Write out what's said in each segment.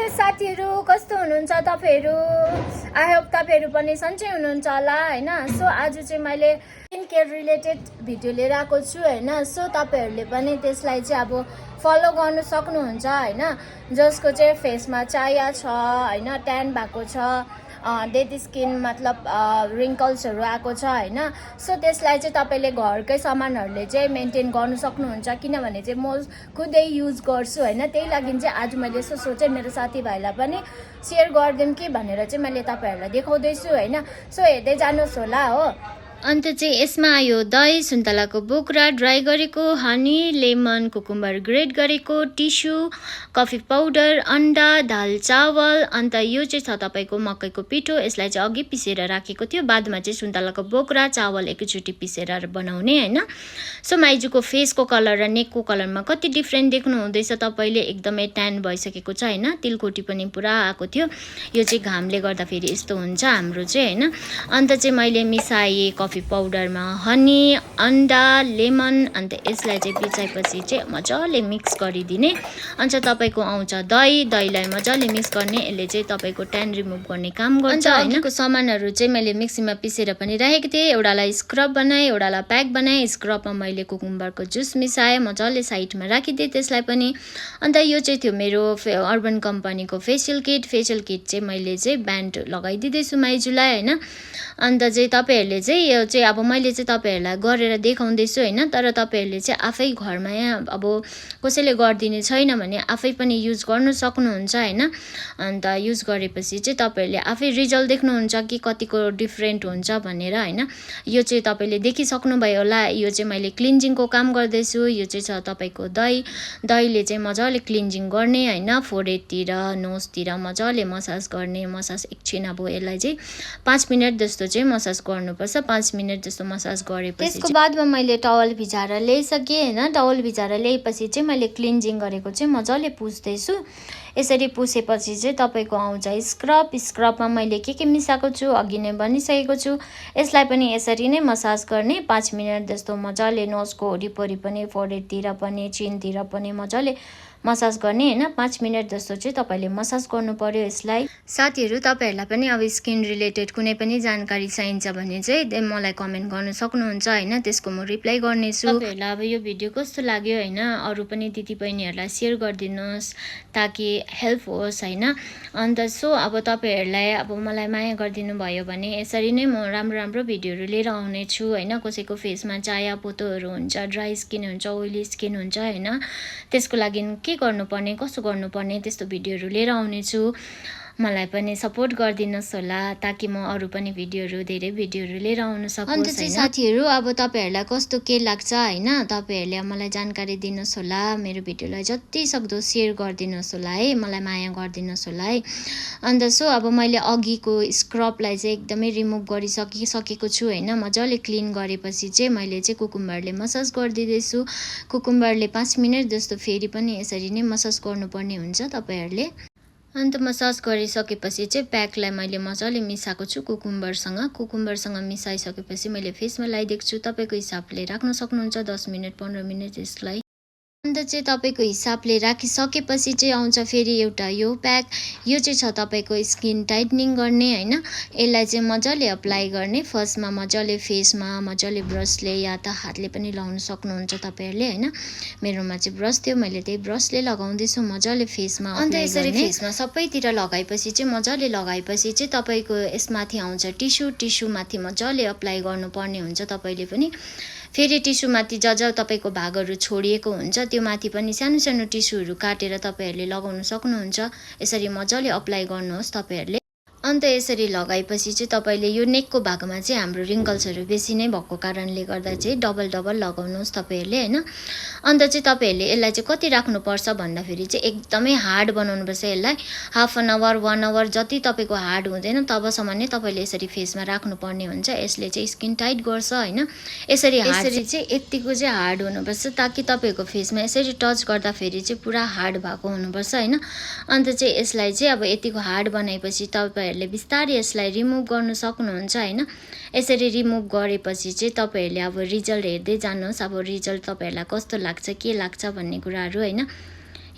Hello साथीहरू, कस्तो हुनुहुन्छ तपाईहरु? आई होप तपाईहरु पनि सन्चै हुनुहुन्छ होला हैन। सो आज चाहिँ मैले स्किन केयर रिलेटेड भिडियो लिएर आएको छु हैन। सो तपाईहरुले पनि त्यसलाई चाहिँ अब फलो गर्न सक्नुहुन्छ हैन। जसको चाहिँ फेसमा चाया छ हैन, ट्यान भएको छ, डेड स्किन मतलब रिङ्कल्सहरू आएको छ हैन। सो त्यसलाई चाहिँ तपाईले घरकै सामानहरूले चाहिँ मेन्टेन गर्नु सक्नुहुन्छ, किनभने चाहिँ म खुदै युज गर्छु हैन। त्यही लागि चाहिँ आज मैले यसो सोचे मेरो साथीभाइलाई पनि सेयर गरिदिउँ कि भनेर चाहिँ मैले तपाईहरुलाई देखाउँदैछु हैन। सो हेर्दै जानुहोस् होला हो। अन्त चाहिँ यसमा आयो दही, सुन्तलाको बोक्रा, ड्राई गरेको हनी, लेमन, कुकुम्बर ग्रेट गरेको, टिस्यु, कफी पाउडर, अन्डा, दाल चावल। अन्त यो चाहिँ छ तपाईँको मकैको पिठो। यसलाई चाहिँ अघि पिसेर राखेको थियो, बादमा चाहिँ सुन्तलाको बोक्रा, चावल एकैचोटि पिसेर बनाउने हैन। सो माइजूको फेसको कलर र नेकको कलरमा कति डिफ्रेन्ट देख्नु हुँदैछ तपाईँले। एकदमै ट्यान भइसकेको छ हैन, तिलकोटी पनि पुरा आएको थियो। यो चाहिँ घामले गर्दाखेरि यस्तो हुन्छ हाम्रो चाहिँ हैन। अन्त चाहिँ मैले मिसाएँ कफी पाउडरमा हनी, अन्डा, लेमन। अन्त यसलाई चाहिँ पिसाएपछि चाहिँ मजाले मिक्स गरिदिने। अन्त तपाईँको आउँछ दही, दहीलाई मजाले मिक्स गर्ने। यसले चाहिँ तपाईँको ट्यान रिमुभ गर्ने काम गर्छ हैन। सामानहरू चाहिँ मैले मिक्सीमा पिसेर पनि राखेको थिएँ। एउटालाई स्क्रब बनाएँ, एउटालाई प्याक बनाएँ। स्क्रबमा मैले कुकुम्बरको जुस मिसाएँ, मजाले साइडमा राखिदिएँ त्यसलाई पनि। अन्त यो चाहिँ थियो मेरो अर्बन कम्पनीको फेसियल किट। फेसियल किट चाहिँ मैले चाहिँ ब्यान्ड लगाइदिँदैछु माइजूलाई हैन। अन्त चाहिँ तपाईहरुले चाहिँ यो चाहिँ अब मैले चाहिँ तपाईहरुलाई गरेर देखाउँदैछु हैन। तर तपाईहरुले चाहिँ आफै घरमा यहाँ अब कसैले गरिदिने छैन भने आफै पनि युज गर्न सक्नुहुन्छ हैन। अन्त युज गरेपछि चाहिँ तपाईहरुले आफै रिजल्ट देख्नुहुन्छ कि कतिको डिफरेन्ट हुन्छ भनेर हैन। यो चाहिँ तपाईले देखिसक्नु भयो होला। यो चाहिँ मैले क्लिन्जिङको काम गर्दैछु। यो चाहिँ छ तपाईको दही। दहीले चाहिँ मजाले क्लिन्जिङ गर्ने हैन, फोरहेडतिर, नोजतिर मजाले मसाज गर्ने। मसाज एकछिन अब यसलाई चाहिँ 5 मिनेट जस्तो चाहिँ मसाज गर्नुपर्छ। 5 मिनेट जस्तो मसाज गरेपछि त्यसको बादमा मैले टवल भिजाएर ल्याइसकेँ हैन। टवल भिजाएर ल्याएपछि चाहिँ मैले क्लिन्जिङ गरेको चाहिँ मजाले पुस्दैछु। यसरी पुसेपछि चाहिँ तपाईको आउँछ स्क्रब। स्क्रबमा मैले के मिसाएको छु अघि नै भनिसकेको छु। यसलाई पनि यसरी नै मसाज गर्ने 5 मिनेट जस्तो मजाले नोजको वरिपरि पनि, फोरहेडतिर पनि, चिनतिर पनि मजाले मसाज गर्ने हैन। 5 मिनेट जस्तो चाहिँ तपाईले मसाज गर्नु पर्यो यसलाई। साथीहरु, तपाईहरुलाई पनि अब स्किन रिलेटेड कुनै पनि जानकारी चाहिन्छ भने चाहिँ मलाई कमेन्ट गर्न सक्नुहुन्छ हैन। त्यसको म रिप्लाई गर्नेछु। तपाईहरुलाई अब यो भिडियो कस्तो लाग्यो हैन, अरु पनि दिदीबहिनीहरुलाई शेयर गरिदिनुस् ताकि हेल्प होस् हैन। अन्त सो अब तपाईहरुलाई अब मलाई माया गरिदिनु भयो भने यसरी नै म राम्रो राम्रो भिडियोहरु लिएर आउने छु हैन। कसैको फेसमा चाया पोतोहरु हुन्छ, ड्राई स्किन हुन्छ, ओइली स्किन हुन्छ हैन। त्यसको लागि के गर्नुपर्ने, कसो गर्नुपर्ने त्यस्तो भिडियोहरु लिएर आउने छु। मलाई पनि सपोर्ट गरिदिनुस् होला ताकि म अरु पनि भिडियोहरु, धेरै भिडियोहरु लिएर आउन सकोस् हैन। अन्त चाहिँ साथीहरु, अब तपाईहरुलाई कस्तो के लाग्छ हैन, तपाईहरुले मलाई जानकारी दिनुस् होला। मेरो भिडियोलाई जति सक्दो शेयर गरिदिनुस् होला है, मलाई माया गरिदिनुस् होला है। अन्त सो अब मैले अघिको स्क्रबलाई चाहिँ एकदमै रिमुभ गरिसकेको छु हैन। मजाले क्लिन गरेपछि चाहिँ मैले चाहिँ कुकुम्बरले मसाज गरिदिँदैछु। कुकुम्बरले 5 मिनेट जस्तो फेरि पनि यसरी नै मसाज गर्नुपर्ने हुन्छ तपाईहरुले। अन्त मसाज गरिसकेपछि चाहिँ प्याकलाई मैले मजाले मिसाएको छु कुकुम्बरसँग मिसाइसकेपछि मैले फेसमा लगाइदिएको छु। तपाईको हिसाबले राख्न सक्नुहुन्छ 10 मिनेट 15 मिनेट यसलाई। अन्त चाहिँ तपाईको हिसाबले राखिसकेपछि चाहिँ आउँछ फेरि एउटा यो प्याक। यो चाहिँ छ तपाईको स्किन टाइटनिङ गर्ने हैन। यसलाई चाहिँ मजाले अप्लाई गर्ने। फर्स्टमा मजाले फेसमा मजाले ब्रसले या त हातले पनि लगाउन सक्नुहुन्छ तपाईहरुले हैन। मेरोमा चाहिँ ब्रस थियो, मैले त्यही ब्रसले लगाउँदैछु मजाले फेसमा। अन्त यसरी फेसमा सबैतिर लगाएपछि चाहिँ मजाले लगाएपछि चाहिँ तपाईको यसमाथि आउँछ टिस्यु। टिस्यु माथि मजाले अप्लाई गर्नुपर्ने हुन्छ तपाईले पनि। फेरि टिस्यु माथि जब तपाईको भागहरु छोडिएको हुन्छ त्यो माथि पनि सानो सानो टिस्युहरु काटेर तपाईहरुले लगाउन सक्नुहुन्छ। यसरी मजाले अप्लाई गर्नुहोस् तपाईहरुले। अन्त यसरी लगाएपछि चाहिँ तपाईले यो नेकको भागमा चाहिँ हाम्रो रिङ्कल्सहरु बेसी नै भएको कारणले गर्दा चाहिँ डबल डबल लगाउनुहोस् तपाईहरुले हैन। अन्त चाहिँ तपाईहरुले यसलाई चाहिँ कति राख्नुपर्छ भन्दाखेरि चाहिँ एकदमै हार्ड बनाउनुपर्छ यसलाई। हाफ एन आवर 1 आवर जति तपाईको हार्ड हुँदैन तबसम्म नै तपाईले यसरी फेसमा राख्नुपर्ने हुन्छ। यसले चाहिँ स्किन टाइट गर्छ हैन। यसरी चाहिँ यतिको चाहिँ हार्ड हुनुपर्छ ताकि तपाईको फेसमा यसरी टच गर्दाखेरि चाहिँ पुरा हार्ड भएको हुनुपर्छ हैन। अन्त चाहिँ यसलाई चाहिँ अब यतिको हार्ड बनाएपछि तपाईहरुले बिस्तारै यसलाई रिमुभ गर्न सक्नुहुन्छ हैन। यसरी रिमुभ गरेपछि चाहिँ तपाईहरुले अब रिजल्ट हेर्दै जानुहोस्। अब रिजल्ट तपाईहरुलाई कस्तो लाग्छ, के लाग्छ भन्ने कुराहरु हैन।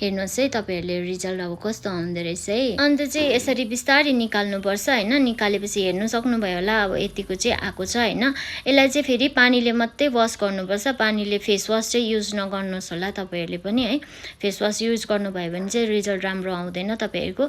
हेर्नुहोस् है तपाईँहरूले रिजल्ट अब कस्तो आउँदो रहेछ है। अन्त चाहिँ यसरी बिस्तारै निकाल्नुपर्छ होइन। निकालेपछि हेर्नु सक्नुभयो होला अब यतिको चाहिँ आएको छ होइन। यसलाई चाहिँ फेरि पानीले मात्रै वास गर्नुपर्छ, पानीले फेस वास चाहिँ युज नगर्नुहोस् होला तपाईँहरूले पनि है। फेस वास युज गर्नुभयो भने चाहिँ रिजल्ट राम्रो आउँदैन तपाईँहरूको।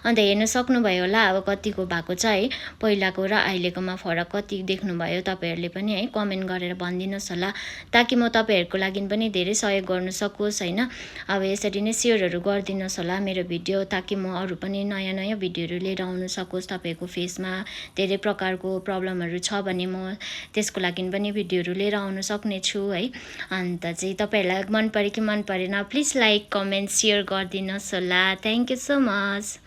अन्त हेर्नु सक्नुभयो होला अब कतिको भएको छ है, पहिलाको र अहिलेकोमा फरक कति देख्नुभयो तपाईँहरूले पनि है, कमेन्ट गरेर भनिदिनुहोस् होला, ताकि म तपाईँहरूको लागि पनि धेरै सहयोग गर्न सकोस् होइन। अब यसरी नै सेयरहरू गरिदिनुहोस् होला मेरो भिडियो, ताकि म अरू पनि नयाँ नयाँ भिडियोहरू लिएर आउन सकोस्। तपाईँको फेसमा धेरै प्रकारको प्रब्लमहरू छ भने म त्यसको लागि पनि भिडियोहरू लिएर आउन सक्ने छु है। अन्त चाहिँ तपाईँहरूलाई मन पऱ्यो कि मन परेन प्लिज लाइक कमेन्ट सेयर गरिदिनुहोस् होला। Thank you so much.